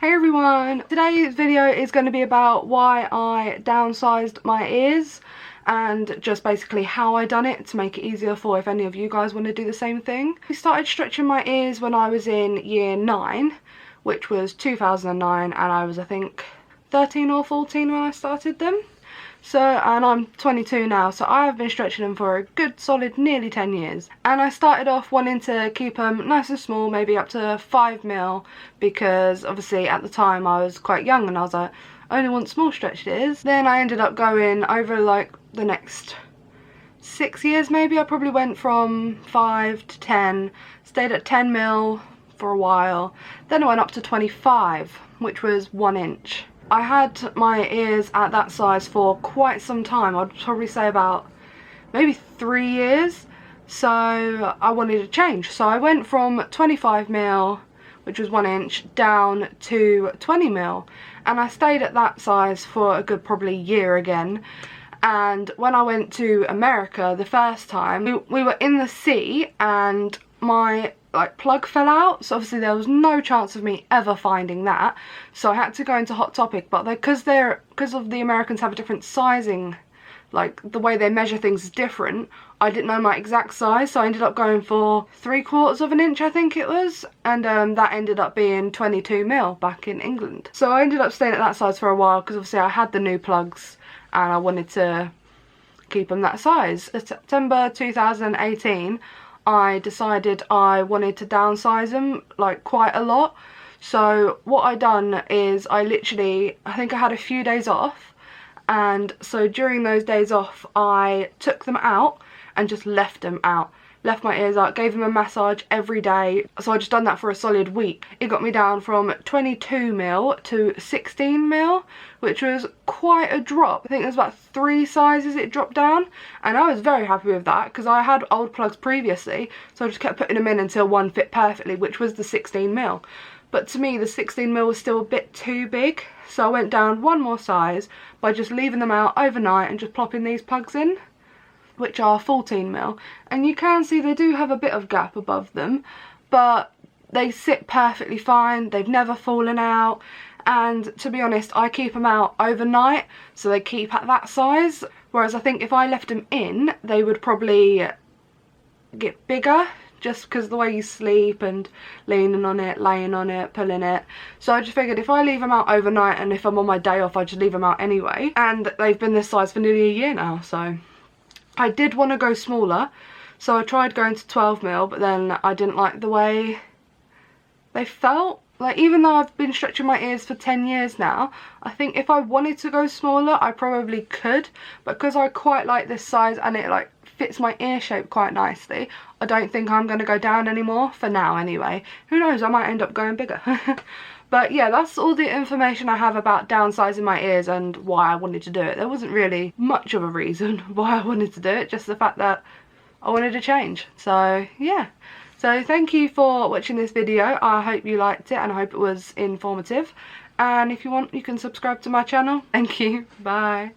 Hey everyone, today's video is going to be about why I downsized my ears and just basically how I done it to make it easier for if any of you guys want to do the same thing. I started stretching my ears when I was in year 9, which was 2009, and I was I think 13 or 14 when I started them. So, and I'm 22 now, so I have been stretching them for a good solid nearly 10 years. And I started off wanting to keep them nice and small, maybe up to 5mm, because obviously at the time I was quite young and I was like, I only want small stretched ears. Then I ended up going over like the next 6 years maybe. I probably went from 5 to 10, stayed at 10mm for a while. Then I went up to 25, which was 1 inch. I had my ears at that size for quite some time. I'd probably say about maybe 3 years. So I wanted to change. So I went from 25mm, which was 1 inch, down to 20mm. And I stayed at that size for a good probably year again. And when I went to America the first time, we were in the sea and my plug fell out, so obviously there was no chance of me ever finding that, so I had to go into Hot Topic. But because of the Americans have a different sizing, like the way they measure things is different, I didn't know my exact size, so I ended up going for 3/4 of an inch I think it was, and that ended up being 22mm back in England. So I ended up staying at that size for a while because obviously I had the new plugs and I wanted to keep them that size. In September 2018 I decided I wanted to downsize them like quite a lot. So what I done is I think I had a few days off, and so during those days off I took them out and just left them out. Left my ears out, gave them a massage every day. So I just done that for a solid week. It got me down from 22mm to 16mm, which was quite a drop. I think there's about 3 sizes it dropped down, and I was very happy with that because I had old plugs previously, so I just kept putting them in until one fit perfectly, which was the 16mm. But to me the 16mm was still a bit too big, so I went down one more size by just leaving them out overnight and just plopping these plugs in, which are 14mm, and you can see they do have a bit of gap above them, but they sit perfectly fine. They've never fallen out, and to be honest I keep them out overnight so they keep at that size, whereas I think if I left them in they would probably get bigger, just because the way you sleep and leaning on it, laying on it, pulling it. So I just figured if I leave them out overnight, and if I'm on my day off I just leave them out anyway, and they've been this size for nearly a year now. So I did want to go smaller, so I tried going to 12mm, but then I didn't like the way they felt. Like, even though I've been stretching my ears for 10 years now, I think if I wanted to go smaller I probably could, but because I quite like this size and it like fits my ear shape quite nicely, I don't think I'm going to go down anymore, for now anyway. Who knows, I might end up going bigger. But yeah, that's all the information I have about downsizing my ears and why I wanted to do it. There wasn't really much of a reason why I wanted to do it, just the fact that I wanted to change. So yeah, so thank you for watching this video. I hope you liked it and I hope it was informative, and if you want you can subscribe to my channel. Thank you, bye.